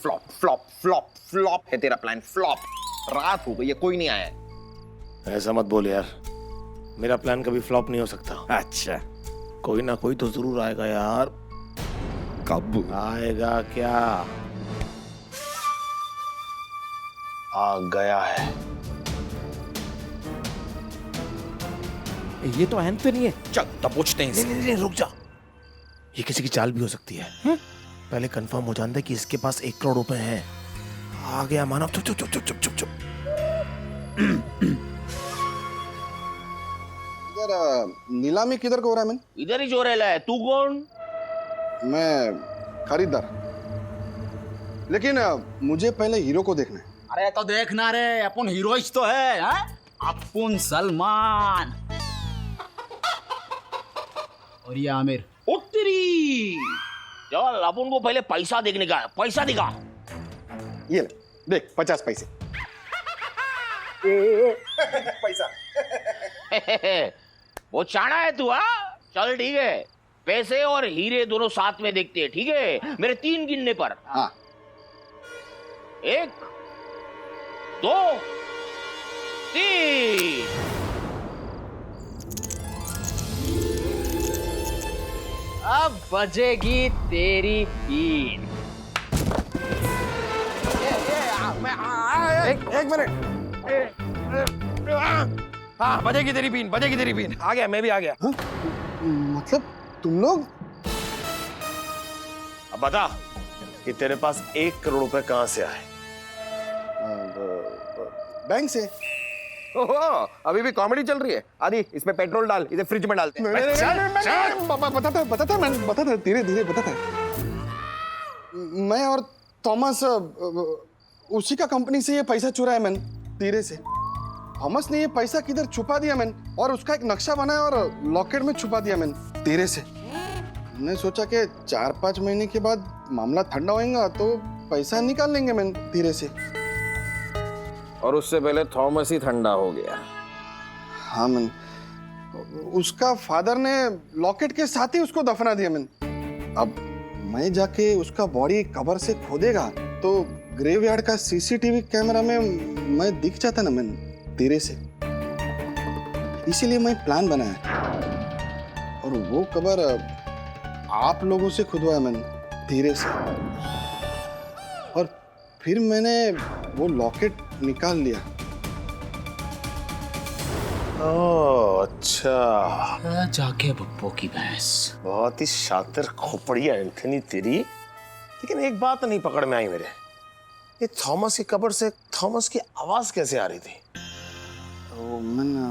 Flop flop flop flop है तेरा plan, flop. रात हो गई है, कोई नहीं आया है। ऐसा मत बोल यार, मेरा प्लान कभी फ्लॉप नहीं हो सकता। अच्छा, कोई ना कोई तो जरूर आएगा यार। कब आएगा क्या? आ गया है। ये तो एंथनी है। चल दबोचते हैं इसे। नहीं, रुक जा। ये किसी की चाल भी हो सकती है। पहले कंफर्म हो जाता है कि इसके पास 1 करोड़ रुपए हैं। आ गया मानव। चुप चुप चुप चुप चुप चुप चुप। इधर नीलामी किधर को हो रहा है? मैन इधर ही जो रहा है। तू कौन? मैं खरीदार, लेकिन मुझे पहले हीरो को देखना है। अरे तो देखना रे, अपन हीरोइज तो है, हाँ? अपन सलमान और ये आमिर। उत्तरी चल, अपन को पहले पैसा देखने का है। पैसा दिखा। ये ले, देख 50 पैसे। पैसा। वो चाणा है तू, हाँ? चल ठीक है, पैसे और हीरे दोनों साथ में देखते हैं, ठीक है? मेरे 3 गिनने पर। हाँ 1 2 3। अब बजेगी तेरी बीन। एक मिनट। हाँ, बजेगी तेरी बीन, बजेगी तेरी बीन। आ गया, मैं भी आ गया। हाँ? मतलब तुम लोग? अब बता कि तेरे पास 1 करोड़ रुपए कहाँ से आए? बैंक से। ओहो, अभी भी कॉमेडी चल रही है। आदि इसमें पेट्रोल डाल, इसे फ्रिज में डालते हैं। बताता धीरे धीरे बताता है। मैं और थॉमस उसी का कंपनी से ये पैसा चुराया मैंने, धीरे से। थॉमस ने ये पैसा किधर छुपा दिया मैंने, और उसका एक नक्शा बनाया और लॉकेट में छुपा दिया मैंने, धीरे से। मैंने सोचा कि 4-5 महीने के बाद मामला ठंडा होएगा तो पैसा निकाल लेंगे मैंने, धीरे से। और उससे पहले थॉमस ही ठंडा हो गया। हाँ मैंने, उसका फादर ने लॉकेट के साथ ही उसको दफना दिया मैंने। अब मैं जाके उसका बॉडी कब्र से खोदेगा तो ग्रेवयार्ड का सीसीटीवी कैमरा में मैं दिख जाता ना मैंने, धीरे से। इसीलिए मैं प्लान बनाया और वो कब्र आप लोगों से खुदवाया मैंने, धीरे से। और फिर मैंने वो लॉकेट निकाल लिया। ओह अच्छा, जाके बप्पो की भैंस। बहुत ही शातिर खोपड़ी है एंथनी तेरी। लेकिन एक बात नहीं पकड़ में आई मेरे, ये थॉमस की कब्र से थॉमस की आवाज कैसे आ रही थी? तो मैंने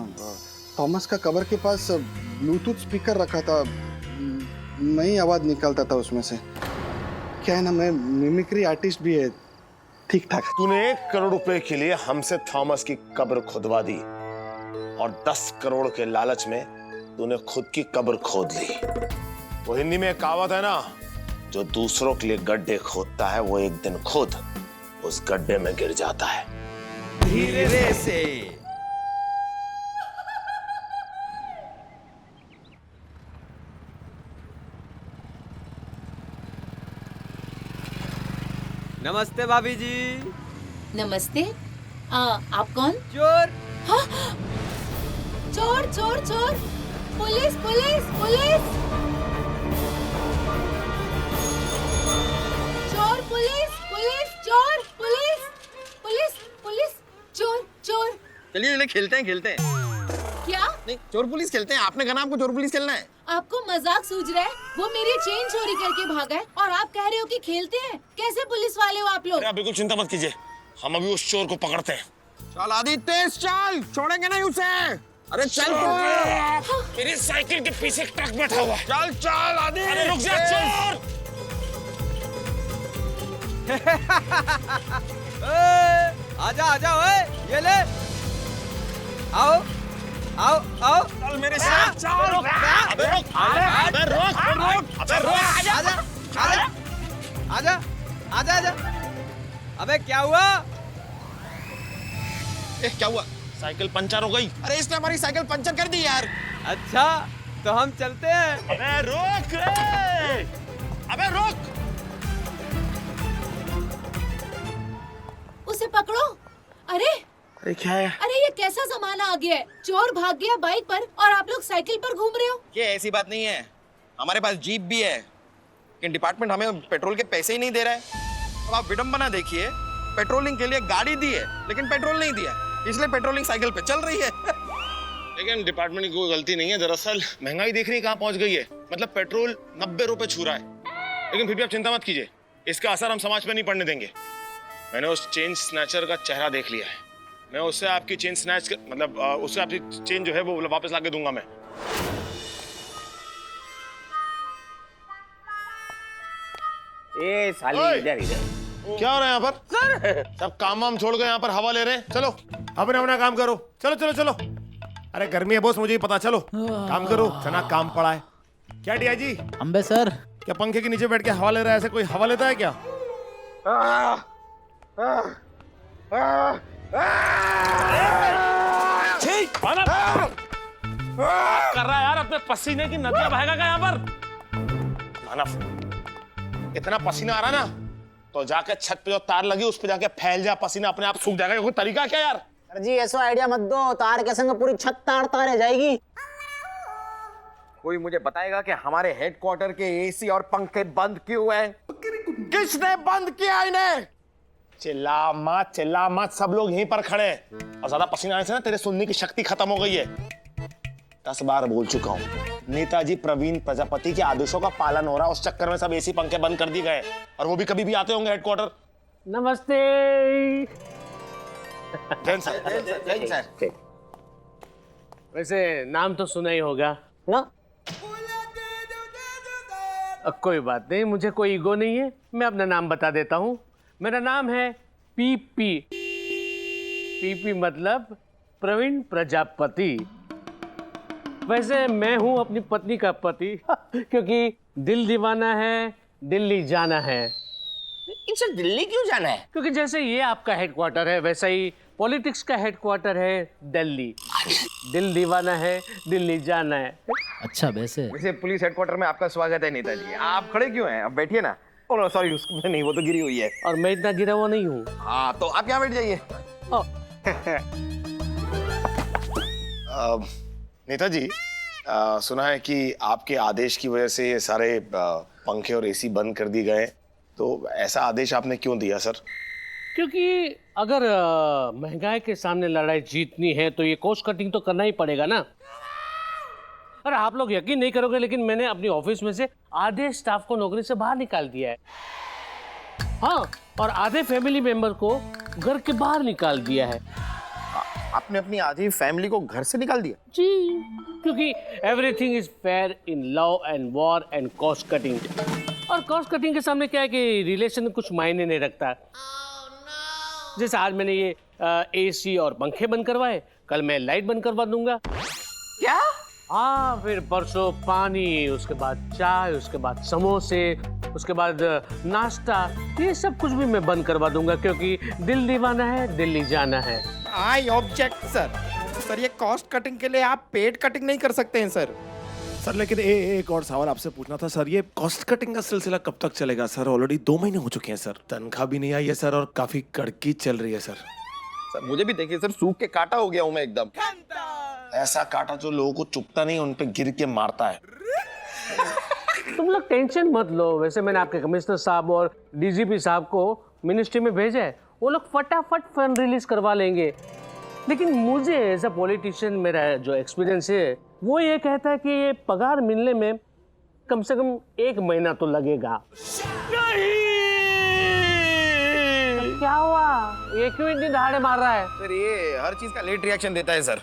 थॉमस का कब्र के पास ब्लूटूथ स्पीकर रखा था, मैं ही आवाज निकालता था उसमें से। क्या है ना, मैं मिमिक्री आर्टिस्ट भी है, ठीक ठाक। तूने 1 करोड़ रुपए के लिए हमसे थॉमस की कब्र खुदवा दी और 10 करोड़ के लालच में तूने खुद की कब्र खोद ली। वो हिंदी में एक कहावत है ना, जो दूसरों के लिए गड्ढे खोदता है वो एक दिन खुद उस गड्ढे में गिर जाता है। धीरे से। नमस्ते भाभी जी। नमस्ते। आप कौन? चोर। हाँ? चोर चोर चोर! Police police police! चोर पुलिस पुलिस चोर पुलिस पुलिस पुलिस चोर चोर! चलिए खेलते हैं। क्या? नहीं, चोर पुलिस खेलते हैं। आपने कहा ना आपको चोर पुलिस खेलना है। आपको मजाक सूझ रहा है? वो मेरी चेन चोरी करके भागा है और आप कह रहे हो कि खेलते हैं? कैसे पुलिस वाले हो आप लोग? अरे बिल्कुल चिंता मत कीजिए, हम अभी उस चोर को पकड़ते हैं। चल आदित्य, चल, छोड़ेंगे नहीं उसे। अरे चल मेरी साइकिल के पीछे एक ट्रक बैठा हुआ है। चल आदित्य। अरे रुक जा चोर। आजा आजा ओए, ये ले। आओ आओ आओ। चल मेरे साथ चल। अबे रुक। आजा आजा आजा आजा आजा। अबे क्या हुआ? क्या हुआ? साइकिल पंचर हो गई। अरे इसने हमारी साइकिल पंचर कर दी यार। अच्छा तो हम चलते हैं। अबे रुक। उसे पकड़ो। अरे अरे क्या है? अरे ये कैसा जमाना आ गया है, चोर भाग गया बाइक पर और आप लोग साइकिल पर घूम रहे हो। ये ऐसी बात नहीं है, हमारे पास जीप भी है, लेकिन डिपार्टमेंट हमें पेट्रोल के पैसे ही नहीं दे रहा है। अब आप विडंबना देखिए, पेट्रोलिंग के लिए गाड़ी दी है लेकिन पेट्रोल नहीं दिया, इसलिए पेट्रोलिंग साइकिल पे चल रही है। लेकिन डिपार्टमेंट की कोई गलती नहीं है, दरअसल महंगाई देख रही कहाँ पहुंच गई है। मतलब पेट्रोल 90 रुपए छू रहा है, लेकिन फिर भी आप चिंता मत कीजिए, इसका असर हम समाज पे नहीं पड़ने देंगे। मैंने उस चेन स्नैचर का चेहरा देख लिया है, मैं उससे आपकी चेन स्नैच मतलब उससे आपकी चेन जो है वो वापस लाके दूंगा मैं। ए साली ओए! इधर इधर। क्या हो रहा है यहाँ पर? सर सब काम वाम छोड़ के यहाँ पर हवा ले रहे हैं। चलो अपना अपना काम करो, चलो चलो चलो। अरे गर्मी है बॉस, मुझे ही पता, चलो काम करो, इतना काम पड़ा है। क्या डिया जी, अंबे सर, क्या पंखे के नीचे बैठ के हवा ले रहा है? ऐसे कोई हवा लेता है क्या? कर रहा है यार, अपने पसीने की नदियां बहेगा क्या यहाँ पर? इतना पसीना आ रहा ना तो जाके छत पे जो तार लगी उस पे जाके फैल जा, पसीना अपने आप सूख जाएगा। कोई तरीका क्या यार? सर जी ऐसा आइडिया मत दो, तार के संग पूरी छत तार रह जाएगी। कोई मुझे बताएगा कि हमारे हेडक्वार्टर के एसी और पंखे बंद क्यों हैं? किसने बंद किया इन्हें? चिल्ला मत, सब लोग यहीं पर खड़े हैं। और ज्यादा पसीना आने से ना तेरे सुनने की शक्ति खत्म हो गई है। 10 बार बोल चुका हूँ, नेताजी प्रवीण प्रजापति के आदेशों का पालन हो रहा है, उस चक्कर में सब एसी पंखे बंद कर दिए गए। और वो भी कभी भी आते होंगे हेडक्वार्टर। नमस्ते। जैन सर। वैसे नाम तो सुना ही होगा ना? कोई बात नहीं, मुझे कोई ईगो नहीं है, मैं अपना नाम बता देता हूँ। मेरा नाम है पीपी। पीपी मतलब प्रवीण प्रजापति। वैसे मैं हूँ अपनी पत्नी का पति क्योंकि दिल दीवाना है, दिल्ली जाना है। इनसे दिल्ली क्यों जाना है? क्योंकि जैसे ये आपका हेडक्वार्टर है वैसा ही पॉलिटिक्स का हेडक्वार्टर है दिल्ली। दिल दीवाना है, दिल्ली जाना है। अच्छा वैसे वैसे पुलिस हेडक्वार्टर में आपका स्वागत है नेताजी। आप खड़े क्यों हैं? आप बैठिए ना। ओह सॉरी, उसमें नहीं, वो तो गिरी हुई है। और मैं इतना गिरा हुआ नहीं हूँ। हाँ तो आप यहाँ बैठ जाइए। नेताजी, सुना है कि आपके आदेश की वजह से ये सारे पंखे और एसी बंद कर दिए गए, तो ऐसा आदेश आपने क्यों दिया सर? क्योंकि अगर महंगाई के सामने लड़ाई जीतनी है तो ये कॉस्ट कटिंग तो करना ही पड़ेगा ना। अरे आप लोग यकीन नहीं करोगे लेकिन मैंने अपनी ऑफिस में से आधे स्टाफ को नौकरी से बाहर निकाल दिया है। हाँ, और आधे फैमिली मेंबर को घर के बाहर निकाल दिया है। आपने अपनी आधी फैमिली को घर से निकाल दिया? जी, क्योंकि everything is fair in love and war and cost cutting. और कॉस्ट कटिंग के सामने क्या है कि रिलेशन कुछ मायने नहीं रखता। जैसे आज मैंने ये एसी और पंखे बंद करवाए, कल मैं लाइट बंद करवा दूंगा। क्या? हाँ, फिर परसों पानी, उसके बाद चाय, उसके बाद समोसे, उसके बाद नाश्ता, ये सब कुछ भी मैं बंद करवा दूंगा क्योंकि दिल दीवाना है, दिल्ली जाना है। I object sir. सर ये कॉस्ट कटिंग के लिए आप पेड कटिंग नहीं कर सकते हैं सर। सर लेकिन एक और सवाल आपसे पूछना था सर, ये कॉस्ट कटिंग का सिलसिला कब तक चलेगा सर? ऑलरेडी 2 महीने हो चुके हैं सर, तनख्वाह भी नहीं आई है सर और काफी कड़की चल रही है सर। सर मुझे भी देखिए सर, सूख के काटा हो गया हूँ मैं एकदम। ऐसा काटा जो लोगों को चुभता नहीं, उन पे गिर के मारता है। तुम लोग टेंशन मत लो। वैसे मैंने आपके कमिश्नर साहब और डीजीपी साहब को मिनिस्ट्री में भेजा है, वो लोग फटाफट फंड रिलीज करवा लेंगे। लेकिन मुझे एज अ पॉलिटिशियन मेरा जो एक्सपीरियंस है वो ये कहता है कि ये पगार मिलने में कम से कम 1 महीना तो लगेगा। तो क्या हुआ? ये क्यों इतनी दहाड़े मार रहा है? सर ये हर चीज का लेट रिएक्शन देता है सर।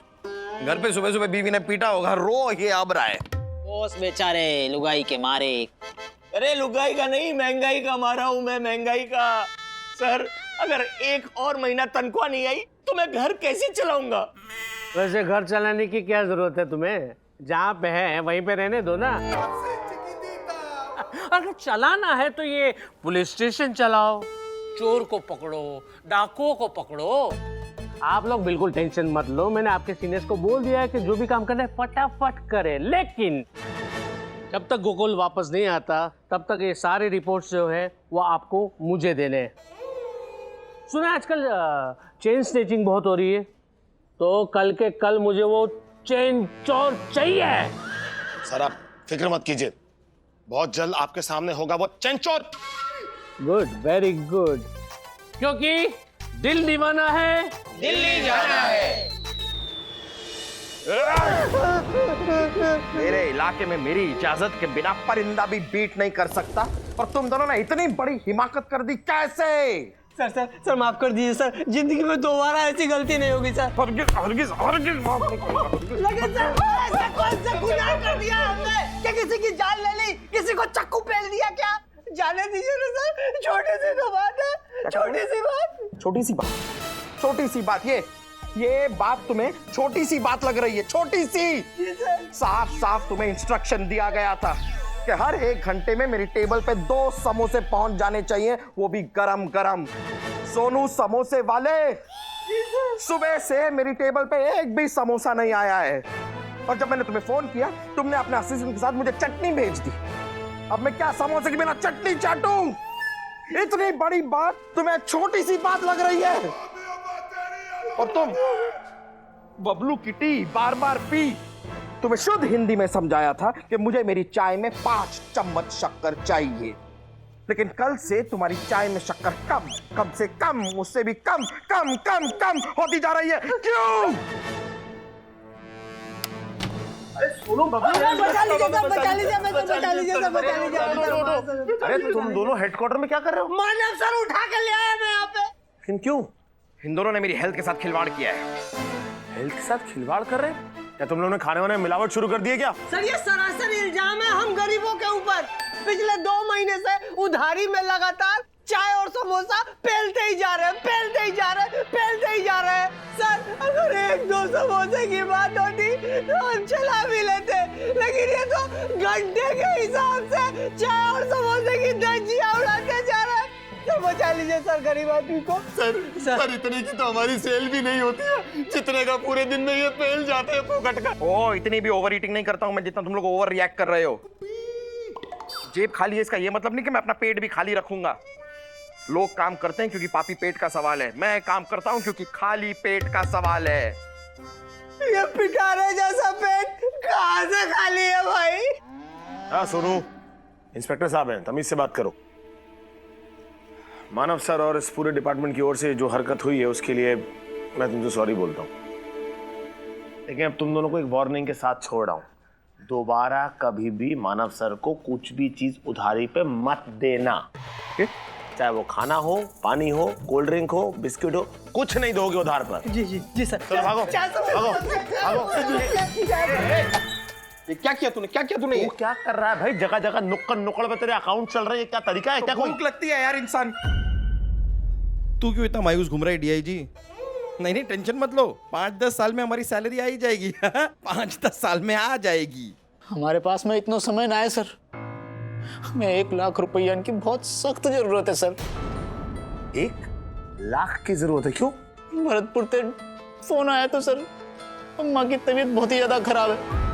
घर पे सुबह सुबह बीवी ने पीटा होगा, रो ये अब रहा है। बॉस बेचारे लुगाई के मारे। अरे लुगाई का नहीं, महंगाई का मारा हूं मैं, महंगाई का। सर अगर 1 और महीना तनख्वाह नहीं आई तो मैं घर कैसे चलाऊंगा? वैसे घर चलाने की क्या जरूरत है तुम्हें? जहाँ पे है वहीं पे रहने दो ना। अगर चलाना है तो ये पुलिस स्टेशन चलाओ, चोर को पकड़ो, डाकुओं को पकड़ो। आप लोग बिल्कुल टेंशन मत लो, मैंने आपके सीनियर्स को बोल दिया है कि जो भी काम करना है फटाफट करे। लेकिन जब तक गोकुल वापस नहीं आता तब तक ये सारे रिपोर्ट्स जो है वो आपको मुझे देने हैं। सुना आजकल चेन स्नेचिंग बहुत हो रही है, तो कल के कल मुझे वो चेन चोर चाहिए। सर आप फिक्र मत कीजिए, बहुत जल्द आपके सामने होगा वो चेन चोर। गुड, वेरी गुड, क्योंकि दिल दीवाना है, दिल्ली जाना है। मेरे इलाके में मेरी इजाजत के बिना परिंदा भी बीट नहीं कर सकता, और तुम दोनों ने इतनी बड़ी हिमाकत कर दी कैसे? सर माफ कर दीजिए सर, जिंदगी में दोबारा ऐसी गलती नहीं होगी सर। हरगिज हरगिज हरगिज माफ नहीं करूंगा। लेकिन सर ऐसा कौन सा गुनाह कर दिया हमने कि किसी की जान ले ली, किसी को चाकू पेल दिया क्या? जाने दीजिए ना सर, छोटी सी तो बात है, छोटी सी बात। छोटी सी बात ये बात तुम्हें छोटी सी बात लग रही है? छोटी सी? साफ साफ तुम्हें इंस्ट्रक्शन दिया गया था कि हर 1 घंटे में मेरी टेबल पे 2 समोसे पहुंच जाने चाहिए, वो भी गरम गरम। सोनू समोसे वाले, सुबह से मेरी टेबल पे एक भी समोसा नहीं आया है, और जब मैंने तुम्हें फोन किया तुमने अपने असिस्टेंट के साथ मुझे चटनी भेज दी। अब मैं क्या समोसे के बिना चटनी चाटूं? इतनी बड़ी बात तुम्हें छोटी सी बात लग रही है? और तुम बबलू किटी बार बार पी। तुम्हें शुद्ध हिंदी में समझाया था कि मुझे मेरी चाय में 5 चम्मच शक्कर चाहिए, लेकिन कल से तुम्हारी चाय में शक्कर कम से कम, उससे भी कम होती जा रही है। क्यों? अरे सुनो बबलू, बचा लीजिए सर, बचा लीजिए, बचा लीजिए सर, बचा लीजिए। अरे तुम दोनों हेडक्वार्टर में क्या कर रहे हो? मानव सर उठा कर ले आया मैं यहाँ पे। लेकिन क्यों? इन दोनों ने मेरी हेल्थ के साथ खिलवाड़ किया है। हेल्थ के साथ खिलवाड़ कर रहे हैं? क्या तुम लोगों ने खाने वाने में मिलावट शुरू कर दी है क्या? सर ये सरासर इल्जाम है हम गरीबों के ऊपर। पिछले 2 महीने से उधारी में लगातार चाय और समोसा पेलते ही जा रहे हैं। सर अगर 1-2 समोसे की बात होती तो हम चला भी लेते, लेकिन ये तो घंटे के हिसाब से चाय और समोसे की धज्जियां उड़ाते जा रहे हैं। सर बचा लीजिए सर गरीब आदमी को। सर इतने की तो हमारी सेल भी नहीं होती है, जितने का पूरे दिन में ये पेल जाते हैं फोकट का। ओ, इतनी भी ओवर ईटिंग नहीं करता हूं मैं जितना तुम लोग ओवर रिएक्ट कर रहे हो। जेब खाली है इसका ये मतलब नहीं कि मैं अपना पेट भी खाली रखूंगा। लोग काम करते हैं क्योंकि पापी पेट का सवाल है, मैं काम करता हूं क्योंकि खाली पेट का सवाल है। ये पिटारे जैसा पेट कहां से खाली है भाई? हाँ सुनो, इंस्पेक्टर साहब हैं, तमीज से बात करो। मानव सर और इस पूरे डिपार्टमेंट की ओर से जो हरकत हुई है उसके लिए मैं तुमसे सॉरी बोलता हूँ, लेकिन अब तुम दोनों को एक वार्निंग के साथ छोड़ रहा हूँ, दोबारा कभी भी मानव सर को कुछ भी चीज उधारी पे मत देना। चाहे वो खाना हो, पानी हो, कोल्ड ड्रिंक हो, बिस्किट हो, कुछ नहीं दोगे उधार पर। जी सर। चलो भागो ये क्या किया तूने? वो क्या कर रहा है भाई? जगह जगह नुक्कड़ पे तेरे अकाउंट चल रहे हैं, क्या तरीका है? क्या कोई भूख लगती है यार इंसान। तू क्यों इतना मायूस घूम रहा है डीआईजी? नहीं टेंशन मत लो, 5-10 साल में हमारी सैलरी आ ही जाएगी। 5-10 साल में आ जाएगी। हमारे पास में इतना समय ना है सर, हमें 1 लाख रुपया की बहुत सख्त जरूरत है सर। 1 लाख की जरूरत है? क्यों? भरतपुर से फोन आया तो सर, अम्मा की तबीयत बहुत ही ज्यादा खराब है।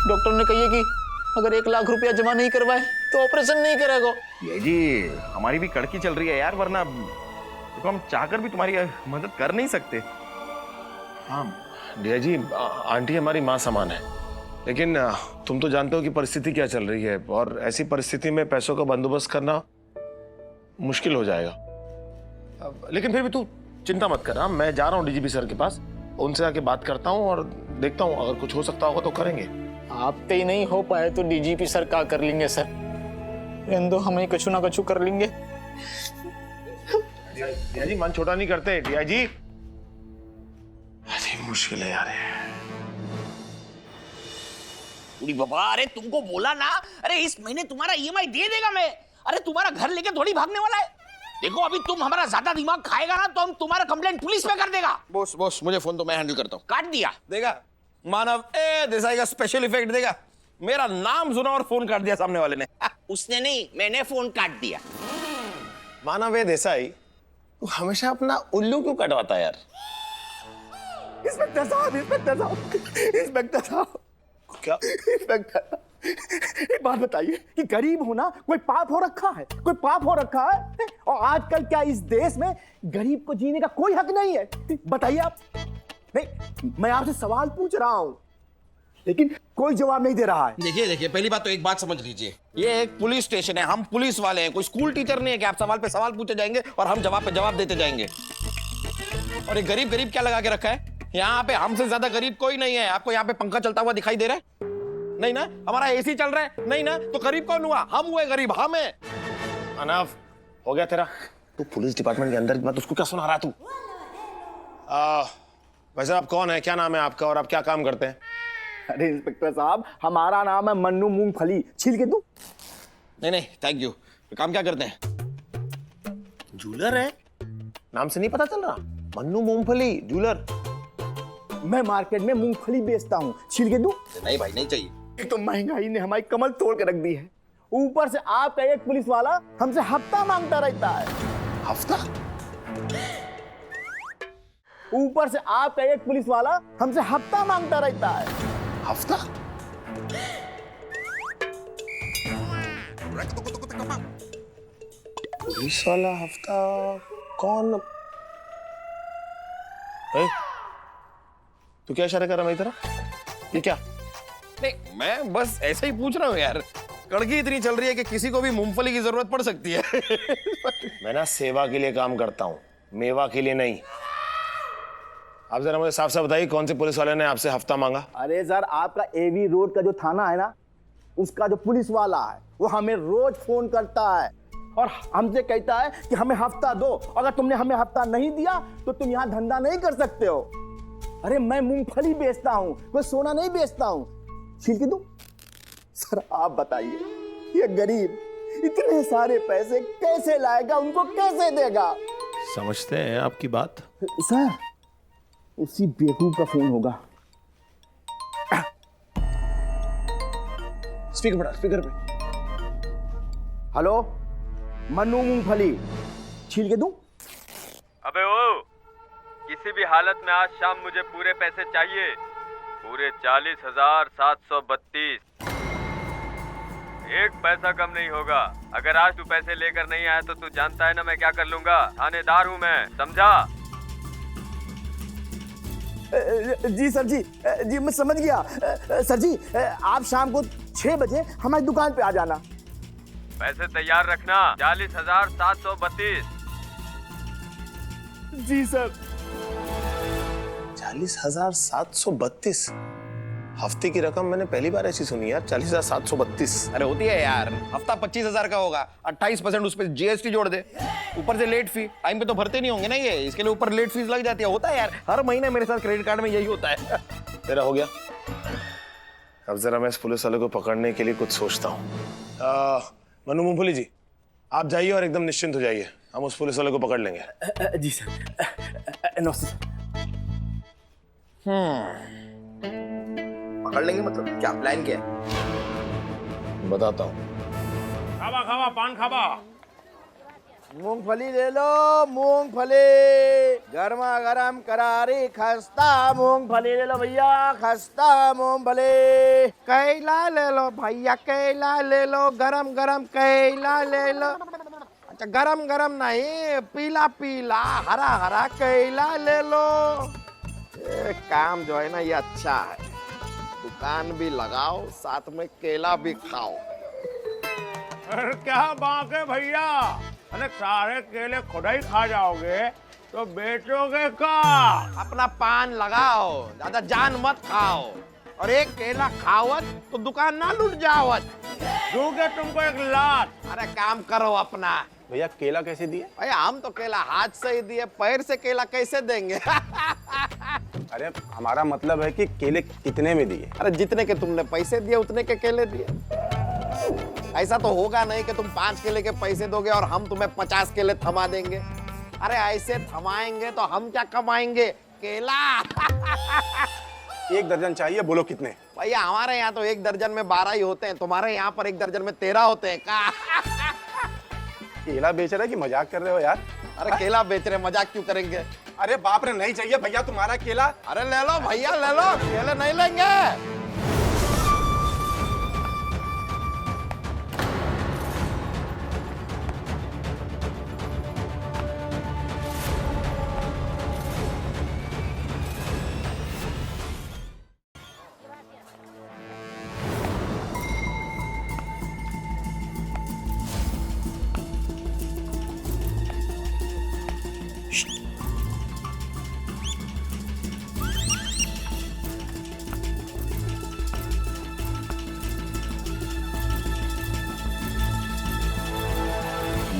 डॉक्टर ने कही है कि अगर 1 लाख रुपया जमा नहीं करवाए तो ऑपरेशन नहीं करेगा। ये जी हमारी भी कड़की चल रही है यार, वरना तो हम चाहकर भी तुम्हारी मदद कर नहीं सकते। हाँ डिया जी, आंटी हमारी माँ समान है, लेकिन तुम तो जानते हो कि परिस्थिति क्या चल रही है, और ऐसी परिस्थिति में पैसों का बंदोबस्त करना मुश्किल हो जाएगा। लेकिन फिर भी तू चिंता मत कर, मैं जा रहा हूँ डीजीपी सर के पास, उनसे आके बात करता हूँ और देखता हूँ अगर कुछ हो सकता होगा तो करेंगे। आपते ही नहीं हो पाए तो डीजीपी सर क्या कर लेंगे सर, तो हम कछु ना कछु कर लेंगे। डिया जी मन छोटा नहीं करते डिया जी, अरे मुश्किल है यार। पूरी बाबा, अरे तुमको बोला ना, अरे इस महीने तुम्हारा ईएमआई दे देगा मैं। अरे तुम्हारा घर लेके थोड़ी भागने वाला है। देखो अभी तुम हमारा ज्यादा दिमाग खाएगा ना तो हम तुम्हारा कंप्लेंट पुलिस पे कर देगा। बॉस मुझे फोन तो मैं हैंडल करता हूँ। काट दिया देगा मानव देसाई का स्पेशल इफेक्ट देगा। मेरा नाम सुना और फोन काट दिया सामने वाले ने। उसने नहीं, मैंने फोन काट दिया। मानव देसाई, तू हमेशा अपना उल्लू क्यों कटवाता है यार? इंस्पेक्टर साहब क्या? इंस्पेक्टर एक बात बताइए कि गरीब होना कोई पाप हो रखा है? कोई पाप हो रखा है? और आजकल क्या इस देश में गरीब को जीने का कोई हक नहीं है? बताइए आप। नहीं, मैं आपसे सवाल पूछ रहा हूं, लेकिन कोई जवाब नहीं दे रहा है। देखिए देखिए, पहली बात तो एक बात समझ लीजिए, ये एक पुलिस स्टेशन है, हम पुलिस वाले हैं, कोई स्कूल टीचर नहीं है कि आप सवाल पे सवाल पूछे जाएंगे और हम जवाब पे जवाब देते जाएंगे। और ये गरीब गरीब क्या लगा के रखा है? यहाँ पे हमसे ज्यादा गरीब कोई नहीं है। आपको यहाँ पे पंखा चलता हुआ दिखाई दे रहा है? नहीं ना? हमारा एसी चल रहा है? नहीं ना? तो गरीब कौन हुआ? हम हुए गरीब, हम हैं। अनाफ, हो गया तेरा? तू पुलिस डिपार्टमेंट के अंदर की बात उसको क्या सुना रहा तू? वैसे आप कौन है, क्या नाम है आपका और आप क्या काम करते हैं? अरे इंस्पेक्टर साहब, हमारा नाम है मन्नू मूंगफली। छील के दूं? नहीं नहीं, थैंक यू। काम क्या करते हैं? जूलर है? नाम से नहीं पता चल रहा? मन्नू मूंगफली जूलर। मैं मार्केट में मूंगफली बेचता हूँ। छील के दूं? नहीं भाई, नहीं चाहिए। एक तो महंगाई ने हमारी कमर तोड़ के रख दी है, ऊपर से आपका एक पुलिस वाला हमसे हफ्ता मांगता रहता है। हफ्ता? ऊपर से आपका एक पुलिस वाला हमसे हफ्ता मांगता रहता है। हफ्ता? पुलिस वाला हफ्ता? कौन? तू क्या इशारा कर रहा है मेरी तरफ? ये क्या? नहीं, मैं बस ऐसे ही पूछ रहा हूँ यार। कड़की इतनी चल रही है कि किसी को भी मूंगफली की जरूरत पड़ सकती है। मैं ना सेवा के लिए काम करता हूँ, मेवा के लिए नहीं। आप जरा मुझे साफ साफ बताइए, कौन से पुलिस वाले ने आपसे हफ्ता मांगा? अरे सर, आपका एवी रोड का जो थाना है ना, उसका जो पुलिस वाला है वो हमें रोज फोन करता है और हमसे कहता है कि हमें हफ्ता दो, अगर तुमने हमें हफ्ता नहीं दिया तो तुम यहाँ धंधा नहीं कर सकते हो। अरे मैं मूंगफली बेचता हूँ, कोई सोना नहीं बेचता हूँ। छील के दूं? सर आप बताइए, ये गरीब इतने सारे पैसे कैसे लाएगा, उनको कैसे देगा? समझते हैं आपकी बात। सर, उसी बेवकूफ का फोन होगा। स्पीकर पे। हेलो, मन्नू मूंगफली। छील के दूं? अबे ओ, किसी भी हालत में आज शाम मुझे पूरे पैसे चाहिए, पूरे 40,732। एक पैसा कम नहीं होगा। अगर आज तू पैसे लेकर नहीं आया तो तू जानता है ना मैं क्या कर लूंगा। थानेदार हूँ मैं, समझा? जी सर जी, जी मैं समझ गया। सर जी, आप शाम को 6 बजे हमारी दुकान पे आ जाना। पैसे तैयार रखना। 40,732। जी सर। 40,732? हफ्ते की रकम मैंने पहली बार ऐसी सुनी यार, 40,732। अरे होती है यार, हफ्ता 25,000 का होगा, 28% उस पर जीएसटी जोड़ दे, ऊपर से लेट फी। टाइम पे तो भरते नहीं होंगे ना ये, इसके लिए ऊपर लेट फीस लग जाती है। होता है यार, हर महीने मेरे साथ क्रेडिट कार्ड में यही होता है। तेरा हो गया? अब जरा मैं इस पुलिस वाले को पकड़ने के लिए कुछ सोचता हूँ। मनु मूंगफली जी, आप जाइए और एकदम निश्चिंत हो जाइए, हम उस पुलिस वाले को पकड़ लेंगे। जी सर। नमस्ते। पकड़ लेंगे मतलब क्या प्लान क्या है? बताता हूँ। खावा खावा पान खावा। मूंगफली ले लो, मूंगफली गर्मा गरम करारी खस्ता मूंगफली ले लो भैया, खस्ता मूंगफली। केला ले लो भैया, केला ले लो, गरम गरम केला ले लो। अच्छा, गरम गरम नहीं, पीला पीला हरा हरा केला ले लो। ये काम जो है ना ये अच्छा है, दुकान भी लगाओ साथ में केला भी खाओ। अरे क्या बात है भैया, अरे सारे केले खुद ही खा जाओगे तो बेचोगे का? अपना पान लगाओ, ज्यादा जान मत खाओ, और एक केला खावत तो दुकान ना लूट जावत। दूंगे तुमको एक लात। अरे काम करो अपना। भैया केला कैसे दिए? भाई हम तो केला हाथ से ही दिए, पैर से केला कैसे देंगे? अरे हमारा मतलब है कि केले कितने में दिए? अरे जितने के तुमने पैसे दिए उतने के केले दिए। ऐसा तो होगा नहीं कि तुम 5 केले के पैसे दोगे और हम तुम्हें 50 केले थमा देंगे। अरे ऐसे थमाएंगे तो हम क्या कमाएंगे? केला। 1 दर्जन चाहिए, बोलो कितने? भैया हमारे यहाँ तो 1 दर्जन में 12 ही होते हैं, तुम्हारे यहाँ पर 1 दर्जन में 13 होते हैं का? केला बेच रहे कि मजाक कर रहे हो यार? अरे केला बेच रहे, मजाक क्यों करेंगे? अरे बाप रे, नहीं चाहिए भैया तुम्हारा केला। अरे ले लो भैया ले लो, केले नहीं लेंगे।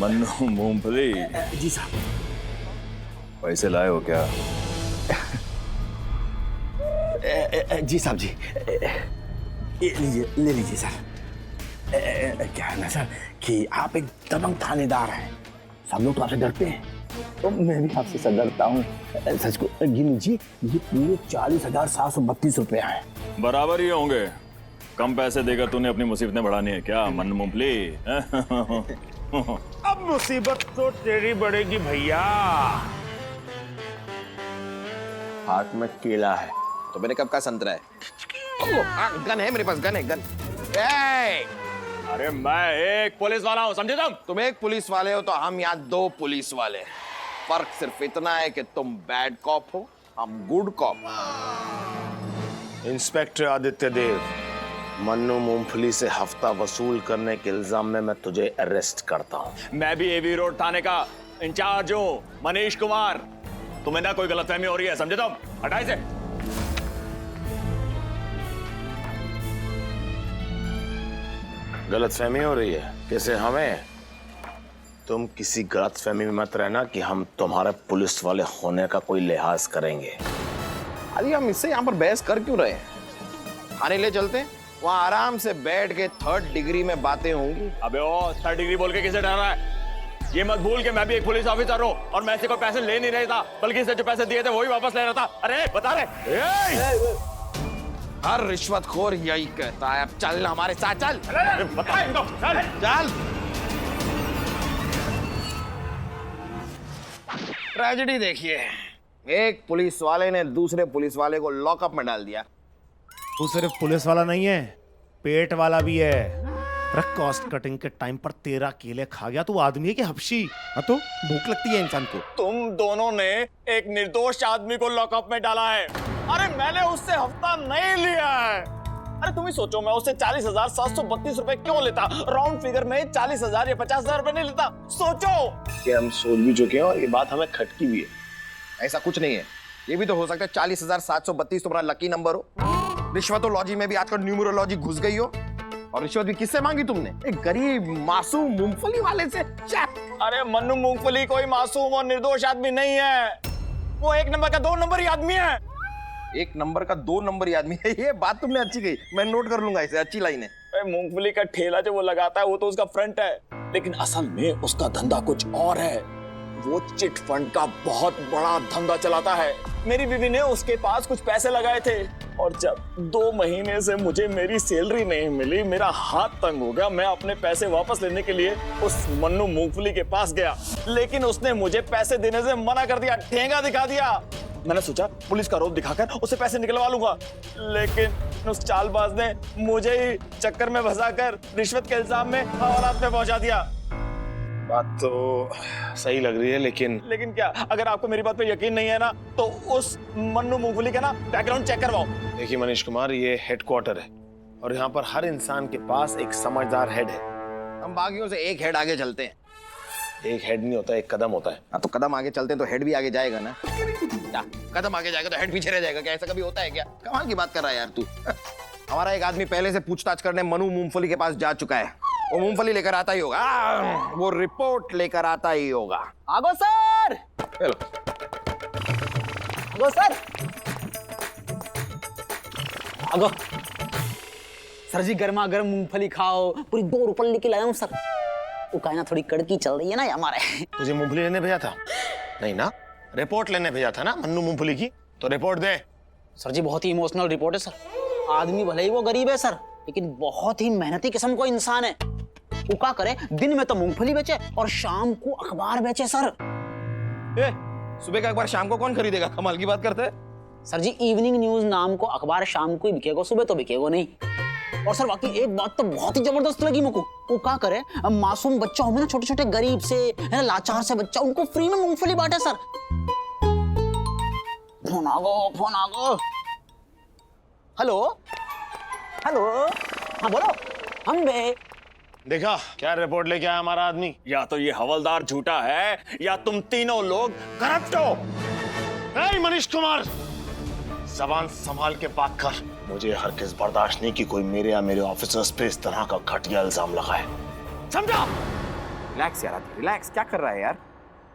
मन्नू मूंगफली। जी साहब। पैसे लाए हो क्या? जी साहब जी। ये लीजिए, ले लीजिए सर। क्या है ना सर कि आप एक दबंग थानेदार हैं, सब लोग तो आपसे डरते हैं, तो मैं भी आपसे सर डरता हूँ। सच को गिन लीजिए, ये पूरे 40,732 रुपए हैं। बराबर ही होंगे। कम पैसे देकर तूने अपनी मुसीबतें बढ़ानी है क्या मन्नू मूंगफली? अब मुसीबत तो तेरी बढ़ेगी भैया। हाथ में केला है तो मैंने कब का संतरा है? गन है मेरे पास, गन है, गन। अरे मैं एक पुलिस वाला हूँ, समझे तुम एक पुलिस वाले हो तो हम यहाँ 2 पुलिस वाले हैं। फर्क सिर्फ इतना है कि तुम बैड कॉप हो, हम गुड कॉप। इंस्पेक्टर आदित्य देव, मन्नू मूंगफली से हफ्ता वसूल करने के इल्जाम में मैं तुझे अरेस्ट करता हूँ। मैं भी एवी रोड थाने का इंचार्ज हूँ, मनीष कुमार। तुम्हें ना कोई गलतफहमी हो रही है, समझे तुम? हटाए से। गलतफहमी हो रही है? किसे? हमें? तुम किसी गलतफहमी में मत रहना कि हम तुम्हारे पुलिस वाले होने का कोई लिहाज करेंगे। अरे हम इससे यहाँ पर बहस कर क्यों रहे हैं? थाने ले चलते हैं, वहाँ आराम से बैठ के 3rd डिग्री में बातें होंगी। अबे ओ 3rd डिग्री बोल के किसे डर रहा है? ये मत भूल के मैं भी एक पुलिस ऑफिसर हूँ और मैं इसे कोई पैसे ले नहीं रहा था, बल्कि इसे जो पैसे दिए थे वही वापस ले रहा था। अरे बता रहे हर रिश्वतखोर यही कहता है। अब चल हमारे साथ, चल। बता इनको, चल। चल। ट्रेजेडी देखिए, एक पुलिस वाले ने दूसरे पुलिस वाले को लॉकअप में डाल दिया। तू सिर्फ पुलिस वाला नहीं है, पेट वाला भी है। कॉस्ट कटिंग के टाइम पर 13 केले खा गया। तू आदमी है कि हफ्शी? हाँ तो भूख लगती है इंसान को। तुम दोनों ने एक निर्दोष आदमी को लॉकअप में डाला है। अरे मैंने उससे हफ्ता नहीं लिया है। अरे तुम ही सोचो, मैं उससे 40,732 रुपए क्यों लेता? राउंड फिगर में 40,000 या 50,000 रुपए नहीं लेता। सोचो। ये हम सोच भी चुके हैं और ये बात हमें खटकी भी है। ऐसा कुछ नहीं है, ये भी तो हो सकता है 40,732 तुम्हारा लकी नंबर हो। रिश्वतोलॉजी में भी आजकल न्यूमरोलॉजी घुस गई हो। और रिश्वत भी किससे मांगी तुमने? एक गरीब मासूम मूंगफली वाले से। अरे मन्नू मूंगफली कोई मासूम और निर्दोष आदमी नहीं है, वो 1 नंबर का 2 नंबरी आदमी है। 1 नंबर का 2 नंबरी आदमी है, ये बात तुमने अच्छी कही, मैं नोट कर लूंगा इसे, अच्छी लाइन है। मूंगफली का ठेला जो वो लगाता है वो तो उसका फ्रंट है, लेकिन असल में उसका धंधा कुछ और है। वो चिट फंड का बहुत बड़ा धंधा चलाता है। मेरी बीवी ने उसके पास कुछ पैसे लगाए थे और जब 2 महीने से मुझे मेरी सैलरी नहीं मिली, मेरा हाथ तंग हो गया। मैं अपने पैसे वापस लेने के लिए उस मन्नू मूंगफली के पास गया, लेकिन उसने मुझे पैसे देने से मना कर दिया, ठेंगा दिखा दिया। मैंने सोचा पुलिस का रोप दिखाकर उससे पैसे निकलवा लूंगा, लेकिन उस चालबाज ने मुझे ही चक्कर में फंसाकर रिश्वत के इल्जाम में हवालात में पहुंचा दिया। बात तो सही लग रही है, लेकिन क्या? अगर आपको मेरी बात पे यकीन नहीं है ना, तो उस मन्नू मूंगफली का ना बैकग्राउंड चेक करवाओ। देखिए मनीष कुमार, ये हेडक्वार्टर है और यहाँ पर हर इंसान के पास एक समझदार हेड है। हम बाकियों से एक हेड आगे चलते हैं। एक हेड नहीं होता, एक कदम होता है। हाँ तो कदम आगे चलते हैं तो हेड भी आगे जाएगा ना। क्या कदम आगे जाएगा तो हेड पीछे रह जाएगा? क्या ऐसा कभी होता है क्या? कमाल की बात कर रहा है यार तू। हमारा एक आदमी पहले से पूछताछ करने मन्नू मूंगफली के पास जा चुका है। वो मूंगफली लेकर आता ही होगा, वो रिपोर्ट लेकर आता ही होगा। आगो सर। हेलो आगो सर। आगो सर जी, गर्मा गर्म मूंगफली खाओ, पूरी 2 रुपये लेके लाया हूँ सर। वो कहना थोड़ी कड़की चल रही है ना हमारे। तुझे मूंगफली लेने भेजा था? नहीं ना, रिपोर्ट लेने भेजा था ना मन्नू मूंगफली की, तो रिपोर्ट दे। सर जी बहुत ही इमोशनल रिपोर्ट है सर। आदमी भले ही वो गरीब है सर, लेकिन बहुत ही मेहनती किस्म को इंसान है। वो क्या करे, दिन में तो मूंगफली बेचे और शाम को अखबार बेचे सर। सुबह का अखबार शाम को कौन खरीदेगा? कमाल की बात करते हैं सर जी। इवनिंग न्यूज नाम को अखबार शाम को ही बिकेगा, सुबह तो बिकेगा नहीं। और सर बाकी एक बात तो बहुत ही जबरदस्त लगी मुझको। वो क्या करे, मासूम बच्चा हो ना, छोटे छोटे गरीब से है ना, लाचार से बच्चा, उनको फ्री में मूंगफली बांटे सर। फोन आ गो। हेलो हेलो, हाँ बोलो। हम बे देखा क्या रिपोर्ट लेके आया हमारा आदमी? या तो ये हवलदार झूठा है या तुम तीनों लोग करप्ट हो। ए मनीष कुमार, जबान संभाल के बात कर। मुझे हरगिज़ बर्दाश्त नहीं कि कोई मेरे या मेरे ऑफिसर्स पे इस तरह का घटिया इल्जाम लगाए, समझा? रिलैक्स यार, रिलैक्स। क्या कर रहा है यार?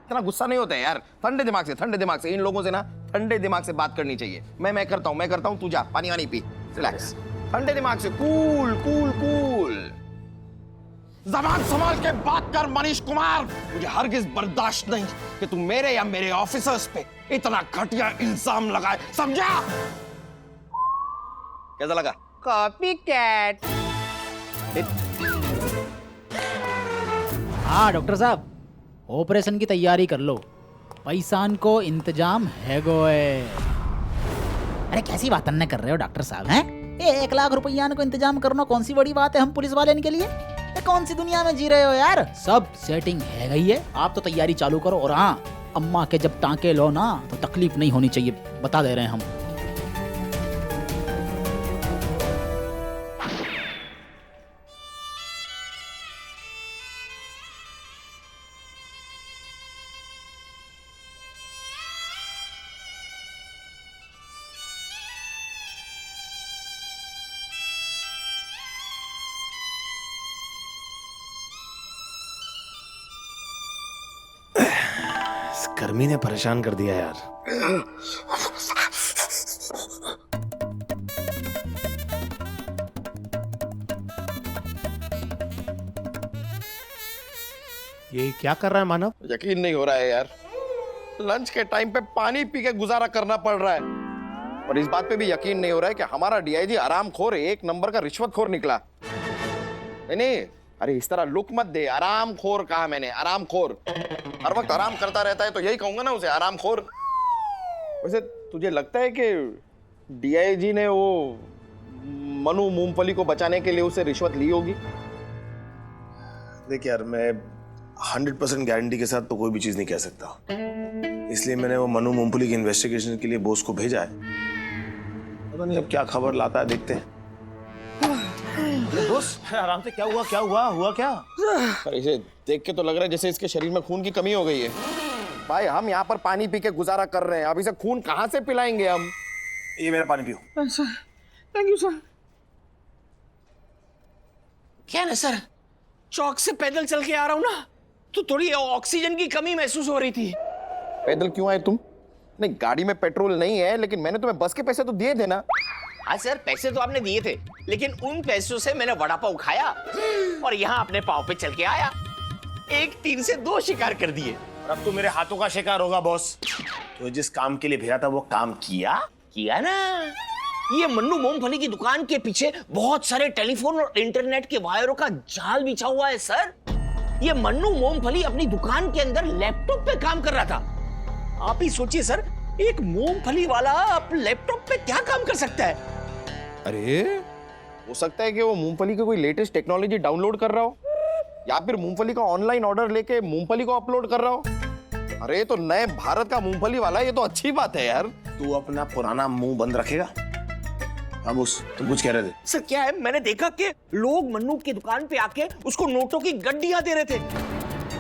इतना गुस्सा नहीं होता है यार। ठंडे दिमाग से इन लोगों से ना ठंडे दिमाग से बात करनी चाहिए। मैं करता हूँ, तू जा पानी वानी पी, रिलैक्स, ठंडे दिमाग से, कूल कूल कूल। ज़बान संभाल के बात कर मनीष कुमार। मुझे हरगिज बर्दाश्त नहीं कि तू मेरे या मेरे ऑफिसर्स पे इतना घटिया इल्जाम लगाए, समझा? कैसा लगा? Copy cat. हाँ डॉक्टर साहब, ऑपरेशन की तैयारी कर लो, पैसान को इंतजाम है गोए। अरे कैसी बात न कर रहे हो डॉक्टर साहब हैं? 1 लाख रुपया को इंतजाम करना कौन सी बड़ी बात है हम पुलिस वाले के लिए? कौन सी दुनिया में जी रहे हो यार? सब सेटिंग है गई है, आप तो तैयारी चालू करो। और हाँ, अम्मा के जब टांके लो ना तो तकलीफ नहीं होनी चाहिए, बता दे रहे हैं हम। गर्मी ने परेशान कर दिया यार। ये क्या कर रहा है मानव? यकीन नहीं हो रहा है यार, लंच के टाइम पे पानी पी के गुजारा करना पड़ रहा है। और इस बात पे भी यकीन नहीं हो रहा है कि हमारा डीआईजी आरामखोर, 1 नंबर का रिश्वतखोर निकला। नहीं, अरे इस तरह लुक मत दे। आरामखोर कहा मैंने, आरामखोर। हर वक्त आराम करता रहता है तो यही कहूंगा ना उसे, आरामखोर। वैसे तुझे लगता है कि डीआईजी ने वो मनु मूंगफली को बचाने के लिए उसे रिश्वत ली होगी? देख यार, मैं 100% गारंटी के साथ तो कोई भी चीज नहीं कह सकता, इसलिए मैंने वो मनु मूंगफली की इन्वेस्टिगेशन के लिए बॉस को भेजा है। पता नहीं अब क्या खबर लाता है, देखते हैं। दोस्त आराम से, क्या हुआ क्या? इसे देख के तो लग रहा है जैसे इसके शरीर में खून की कमी हो गई है। भाई हम यहाँ पर पानी पी के गुजारा कर रहे हैं, अब इसे खून कहाँ से पिलाएंगे हम? ये मेरा पानी पियो। Thank you sir. क्या ना सर, चौक से पैदल चल के आ रहा हूँ ना, तो थोड़ी ऑक्सीजन की कमी महसूस हो रही थी। पैदल क्यों आए तुम? नहीं, गाड़ी में पेट्रोल नहीं है, लेकिन मैंने तुम्हें बस के पैसे तो दिए थे ना। हाँ सर, पैसे तो आपने दिए थे, लेकिन उन पैसों से मैंने वड़ा पाव खाया और यहाँ अपने पाव पे चल के आया। 1 तीर से 2 शिकार कर दिए। अब तू मेरे हाथों का शिकार होगा बॉस। तो जिस काम के लिए भेजा था वो काम किया ना। ये मन्नू मूंगफली की दुकान के पीछे बहुत सारे टेलीफोन और इंटरनेट के वायरों का जाल बिछा हुआ है सर। ये मन्नू मूंगफली अपनी दुकान के अंदर लैपटॉप पे काम कर रहा था। आप ही सोचिए सर, एक मूंगफली वाला अपने लैपटॉप पे क्या काम कर सकता है? अरे हो सकता है कि वो मूंगफली की कोई लेटेस्ट टेक्नोलॉजी डाउनलोड कर रहा हो, या फिर मूंगफली का ऑनलाइन ऑर्डर लेके मूंगफली को अपलोड कर रहा हो। अरे तो नए भारत का मूंगफली वाला, ये तो अच्छी बात है यार। तू अपना पुराना मुंह बंद रखेगा? अब तुम कुछ कह रहे थे? सर क्या है, मैंने देखा कि लोग मन्नू की दुकान पे आके उसको नोटों की गड्डियां दे रहे थे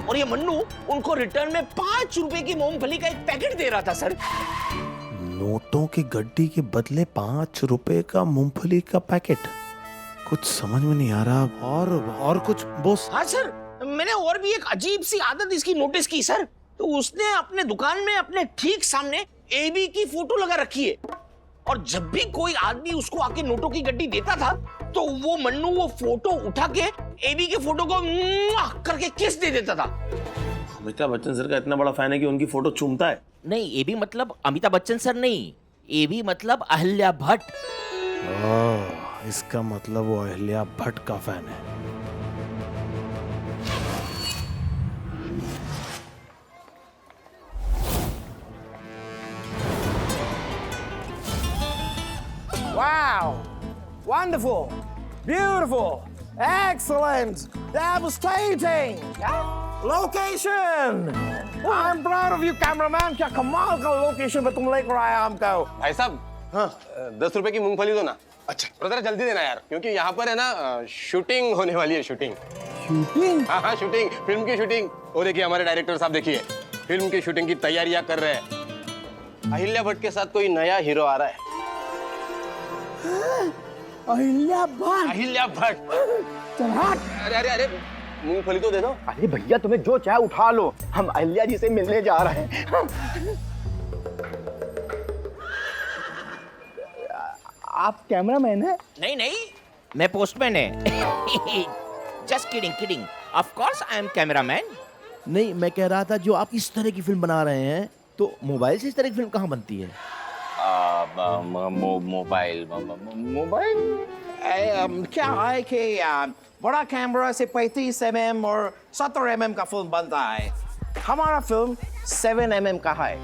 और ये मन्नू उनको रिटर्न में 5 रुपए की मूंगफली का एक पैकेट दे रहा था सर। नोटों की गड्डी के बदले 5 रुपए का मूंगफली का पैकेट? कुछ समझ में नहीं आ रहा। और कुछ बॉस? हाँ सर, मैंने और भी एक अजीब सी आदत इसकी नोटिस की सर। तो उसने अपने दुकान में अपने ठीक सामने एबी की फोटो लगा रखी है, और जब भी कोई आदमी उसको आके नोटों की गड्डी देता था तो वो मन्नू वो फोटो उठा के एबी के फोटो को करके किस दे देता था। अमिताभ बच्चन सर का इतना बड़ा फैन है कि उनकी फोटो चूमता है? नहीं, एबी मतलब अमिताभ बच्चन सर नहीं, एबी मतलब अहिल्या भट्ट। इसका मतलब वो अहिल्या भट्ट का फैन है। Wow! Wonderful! Beautiful! Excellent! Devastating! Location! I'm proud of you, cameraman! क्या कमाल का लोकेशन पे तुम लेकर आए हमको। भाई साहब, हाँ 10 रुपए की मूंगफली दो ना। अच्छा, और जरा जल्दी देना यार, क्योंकि यहाँ पर है ना शूटिंग होने वाली है। शूटिंग? हाँ, शूटिंग, फिल्म की शूटिंग। वो देखिए हमारे डायरेक्टर साहब, देखिए फिल्म की शूटिंग की तैयारियां कर रहे हैं। अहिल्या भट्ट के साथ कोई नया हीरो आ रहा है। अहिल्या भट्ट? अहिल्या भट्ट? चल हट। अरे मूंगफली तो दे दो। अरे भैया तुम्हें जो चाहे उठा लो, हम अहिल्या जी से मिलने जा रहे हैं। आप कैमरामैन हैं? नहीं नहीं, मैं पोस्टमैन है। Just kidding kidding, of course I am cameraman. नहीं, मैं कह रहा था जो आप इस तरह की फिल्म बना रहे हैं तो मोबाइल से इस तरह की फिल्म कहाँ बनती है? मोबाइल क्या है कि बड़ा कैमरा से 35 mm और 70 mm का फिल्म बनता है। हमारा फिल्म 7 mm का है,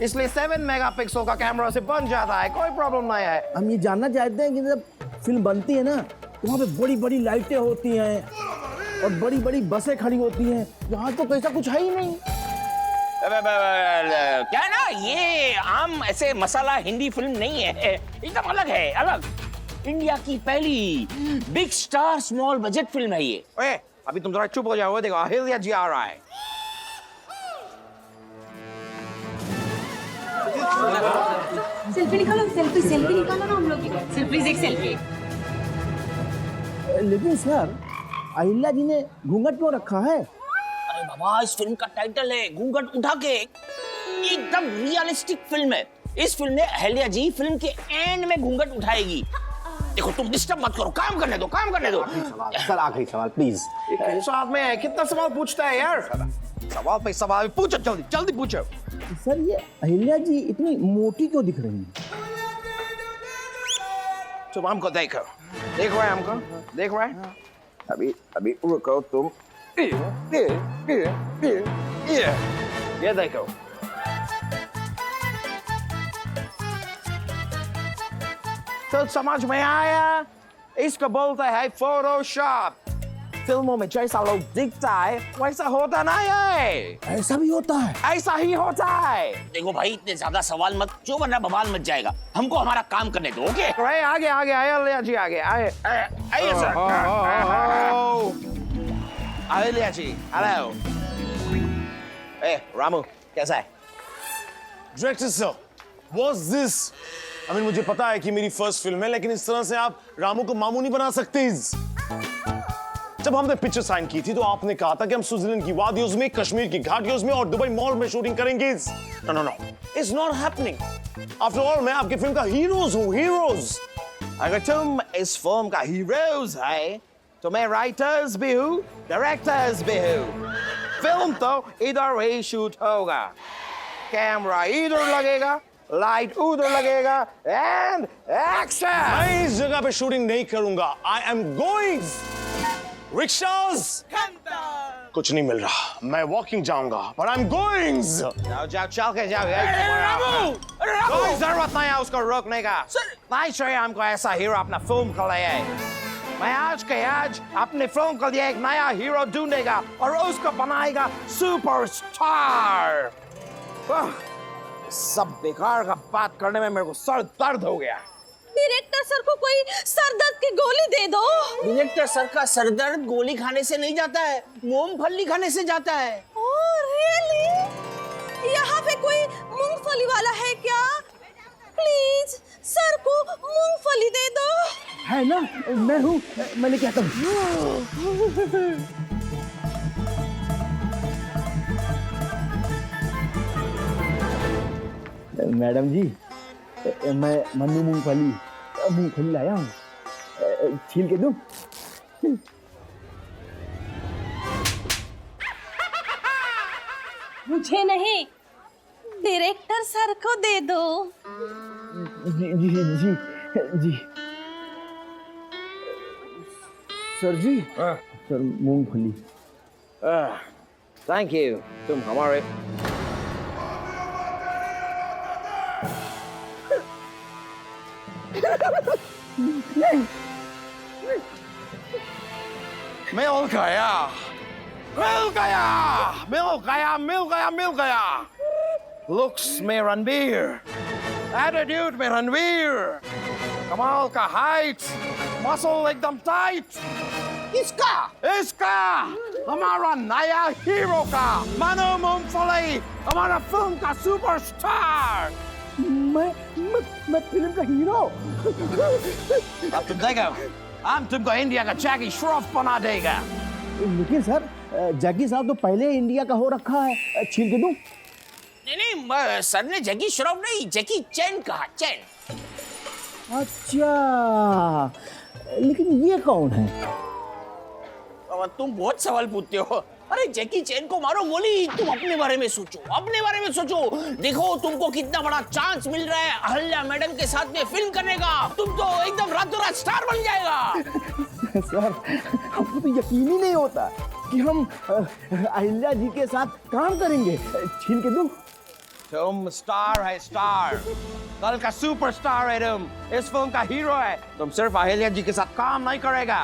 इसलिए 7 मेगापिक्सल का कैमरा से बन जाता है, कोई प्रॉब्लम नहीं है। हम ये जानना चाहते हैं कि जब फिल्म बनती है ना तो वहाँ पे बड़ी बड़ी लाइटें होती हैं और बड़ी बड़ी बसें खड़ी होती हैं, यहाँ तो ऐसा कुछ है ही नहीं। क्या ना, ये आम ऐसे मसाला हिंदी फिल्म नहीं है, एकदम अलग है, अलग। इंडिया की पहली big star small budget film है ये। ओए, अभी तुम जरा चुप हो जाओ, देखो अहिल्या जी आ रहा है। सेल्फी निकालो, सेल्फी सेल्फी निकालो ना हम लोग की। सर प्लीज एक सेल्फी। लेकिन सर, अहिल्या जी ने घूंघट क्यों रखा है? अरे बाबा, इस फिल्म का टाइटल है घूंघट उठा के। एकदम रियलिस्टिक फिल्म है। इस फिल्म में अहिल्या जी फिल्म के एंड में घूंघट उठाएगी। देखो तुम डिस्टर्ब मत करो, काम करने दो, काम करने दो। सर आखिरी सवाल प्लीज। कैसा आदमी है, कितना सवाल पूछता है यार। सवाल पे सवाल पूछो, जल्दी जल्दी पूछो। सर, ये अहिल्या जी इतनी मोटी क्यों दिख रही हैं? तुम हमको देखो, देख रहे हमको, देख रहे। अभी अभी रुको तुम, ये देखो। तो समझ में आया, इसको बोलते हैं फोटोशॉप। फिल्मों में जैसा लोग दिखता है वैसा होता नहीं है। ऐसा भी होता है? ऐसा ही होता है। देखो भाई, इतने ज्यादा सवाल मत जो, वरना बवाल मच जाएगा। हमको हमारा काम करने दो, ओके? आगे आगे अहिल्या जी, आगे आइए सर। अहिल्या जी, हेलो। ए रामू, कैसा है? Director sir, what's this? I mean, मुझे पता है कि मेरी फर्स्ट फिल्म है, लेकिन इस तरह से आप रामू को मामू नहीं बना सकते। जब हमने पिक्चर साइन की थी तो आपने कहा था कि हम स्विट्जरलैंड की वादियों में, कश्मीर की घाटियों में और दुबई मॉल में शूटिंग करेंगे। No no no, it's not happening. After all मैं आपकी फिल्म का हीरोज हूँ, हीरोज। अगर तुम इस फिल्म का हीरोज है तो मैं राइटर्स भी हूँ, डायरेक्टर्स भी हूँ। फिल्म तो इधर ही शूट होगा, कैमरा इधर लगेगा, लाइट उधर लगेगा, एंड एक्शन। मैं इस जगह पे शूटिंग नहीं करूंगा। I am going. रिक्शाज कुछ नहीं मिल रहा, मैं वॉकिंग जाऊंगा, पर आई एम गोइंग। जाओ जाओ, चल के जाओ। कोई जरूरत नहीं है उसको रोकने का। नहीं चाहिए हमको ऐसा हीरो अपना फिल्म के लिए। मैं आज के आज अपनी फिल्म के लिए एक नया हीरो ढूंढेगा और उसको बनाएगा सुपरस्टार। सब बेकार का बात करने में मेरे को सर दर्द हो गया। डायरेक्टर सर को कोई सर दर्द की गोली दे दो। डायरेक्टर सर का सर दर्द गोली खाने से नहीं जाता है, मूंगफली खाने से जाता है। Oh really? यहाँ पे कोई मूंगफली वाला है क्या? प्लीज सर को मूंगफली दे दो। है ना, मैं हूँ, मैं लेके आता हूँ। मैडम जी, मैं मन्नू मूंगफली लाया हूँ, छील के दूं? मुझे नहीं, डायरेक्टर सर को दे दो। जी जी जी जी। सर जी, सर मूंगफली। थैंक यू, तुम हमारे मिल गया, मिल गया, मिल गया, मिल गया, मिल गया। लुक्स में रणवीर, एटीट्यूड में रणवीर, कमाल का हाइट, मसल एकदम टाइट। इसका हमारा नया हीरो का मनु मूंगफली, हमारा फिल्म का सुपरस्टार। मैं फिल्म का हीरो। अब तुम देखो, हम तुमको इंडिया का जैकी श्रॉफ बना देगा। लेकिन सर जैकी साहब तो पहले इंडिया का हो रखा है, छील के दूं? नहीं, सर ने जैकी श्रॉफ नहीं, जैकी चैन कहा, चैन। अच्छा, लेकिन ये कौन है? तुम बहुत सवाल पूछते हो। अरे जैकी चैन को मारो गोली, तुम अपने बारे में सोचो, अपने बारे में सोचो। देखो तुमको कितना बड़ा चांस मिल रहा है अहल्या मैडम के साथ में फिल्म करने का। तुम तो एकदम रातों रात स्टार बन जाएगा। सर हमको तो यकीन ही नहीं होता कि हम अहिल्या जी के साथ काम करेंगे। छील के दूं? तुम स्टार है, स्टार, कल का सुपरस्टार है तुम, इस फिल्म का हीरो है। तुम सिर्फ अहिल्या जी के साथ काम नहीं करेगा,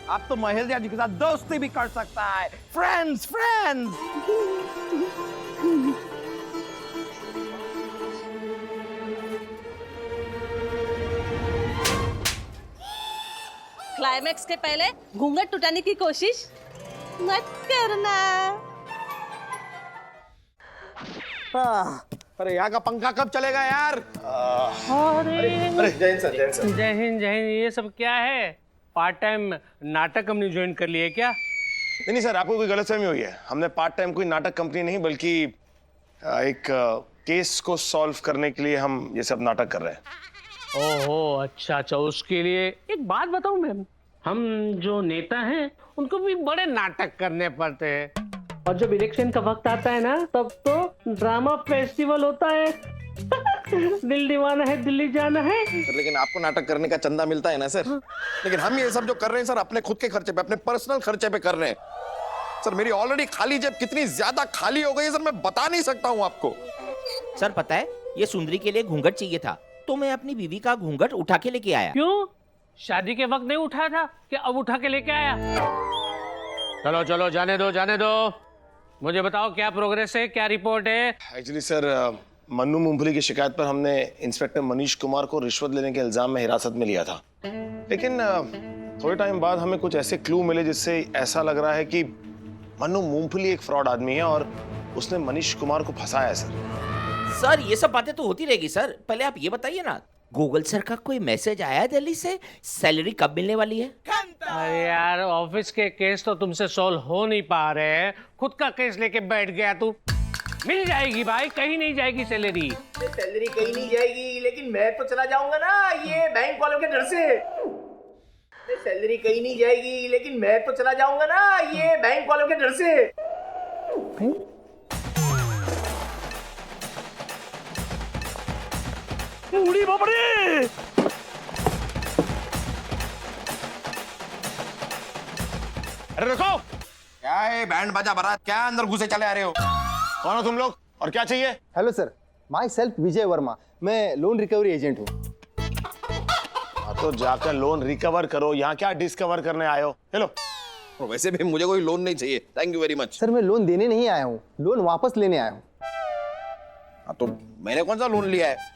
अब तुम अहिल्या जी के साथ दोस्ती भी कर सकता है। Friends, friends. क्लाइमैक्स के पहले घूंघट उठाने की कोशिश मत करना। अरे यहाँ का पंखा कब चलेगा यार? अरे जय हिंद सर, जय हिंद सर। जय हिंद, जय हिंद। ये सब क्या है? पार्ट टाइम नाटक कंपनी ज्वाइन कर ली है क्या? नहीं सर, आपको कोई गलतफहमी हुई है। हमने पार्ट टाइम कोई नाटक कंपनी नहीं, बल्कि एक केस को सॉल्व करने के लिए हम ये सब नाटक कर रहे हैं। ओहो, अच्छा अच्छा। उसके लिए एक बात बताऊं मैम, हम जो नेता हैं उनको भी बड़े नाटक करने पड़ते हैं, और जब इलेक्शन का वक्त आता है ना, तब तो ड्रामा फेस्टिवल होता है। दिल दीवाना है, दिल्ली जाना है। लेकिन आपको नाटक करने का चंदा मिलता है ना सर। लेकिन हम ये सब जो कर रहे हैं सर, अपने खुद के खर्चे पे, अपने पर्सनल खर्चे पे कर रहे हैं सर। मेरी ऑलरेडी खाली जेब कितनी ज्यादा खाली हो गई है सर, मैं बता नहीं सकता हूँ आपको। सर पता है, ये सुंदरी के लिए घूंघट चाहिए था, तो मैं अपनी बीवी का घूंघट उठा के लेके आया। क्यों? शादी के वक्त नहीं उठाया था कि अब उठा के लेके आया? चलो चलो, जाने दो, जाने दो। मुझे बताओ क्या प्रोग्रेस है, क्या रिपोर्ट है? एक्चुअली सर, मन्नू मूंगफली की शिकायत पर हमने इंस्पेक्टर मनीष कुमार को रिश्वत लेने के इल्जाम में हिरासत में लिया था। लेकिन थोड़े टाइम बाद हमें कुछ ऐसे क्लू मिले जिससे ऐसा लग रहा है कि मन्नू मूंगफली एक फ्रॉड आदमी है और उसने मनीष कुमार को फंसाया है सर। सर ये सब बातें तो होती रहेगी सर, पहले आप ये बताइए ना, गूगल सर का कोई मैसेज आया है दिल्ली से? सैलरी कब मिलने वाली है? अरे यार, ऑफिस के केस तो तुमसे सॉल्व हो नहीं पा रहे हैं, खुद का केस लेके बैठ गया तू। मिल जाएगी भाई, कहीं नहीं जाएगी सैलरी। सैलरी कहीं नहीं जाएगी, लेकिन मैं तो चला जाऊंगा ना ये बैंक वालों के डर से। सैलरी कहीं नहीं जाएगी, लेकिन मैं तो चला जाऊंगा ना ये बैंक वालों के डर से। उड़ी बाबरे! अरे रुको! क्या है बैंड बाजा बारात, क्या अंदर घुसे चले आ रहे हो? कौन हो तुम लोग और क्या चाहिए? हेलो सर, माई सेल्फ विजय वर्मा, मैं लोन रिकवरी एजेंट हूँ। तो जाकर लोन रिकवर करो, यहाँ क्या डिस्कवर करने आए हो? हेलो। वैसे भी मुझे कोई लोन नहीं चाहिए, thank you very much. Sir मैं लोन देने नहीं आया हूँ, लोन वापस लेने आया हूँ। तो मैंने कौन सा लोन लिया है?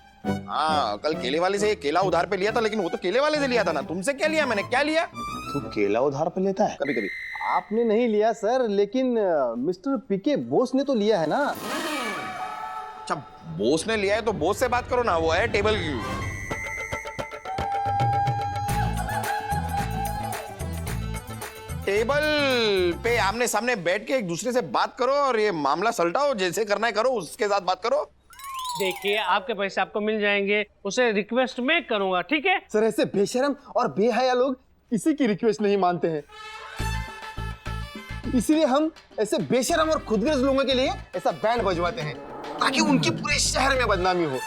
हाँ, कल केले वाले से केला उधार पे लिया था, लेकिन वो तो केले वाले से लिया था ना। तुमसे क्या लिया मैंने? क्या लिया? तू केला उधार पे लेता है? कभी कभी। आपने नहीं लिया सर, लेकिन मिस्टर पीके बोस ने तो लिया है ना। अच्छा, बोस ने लिया है तो बोस से बात करो ना, वो है टेबल की। टेबल पे आमने सामने बैठ के एक दूसरे से बात करो और ये मामला सलटाओ, जैसे करना है करो, उसके साथ बात करो। देखिए, आपके पैसे आपको मिल जाएंगे, उसे रिक्वेस्ट मैं करूंगा, ठीक है? सर ऐसे बेशरम और बेहया लोग किसी की रिक्वेस्ट नहीं मानते हैं, इसीलिए हम ऐसे बेशरम और खुदगर्ज लोगों के लिए ऐसा बैंड बजवाते हैं ताकि उनकी पूरे शहर में बदनामी हो।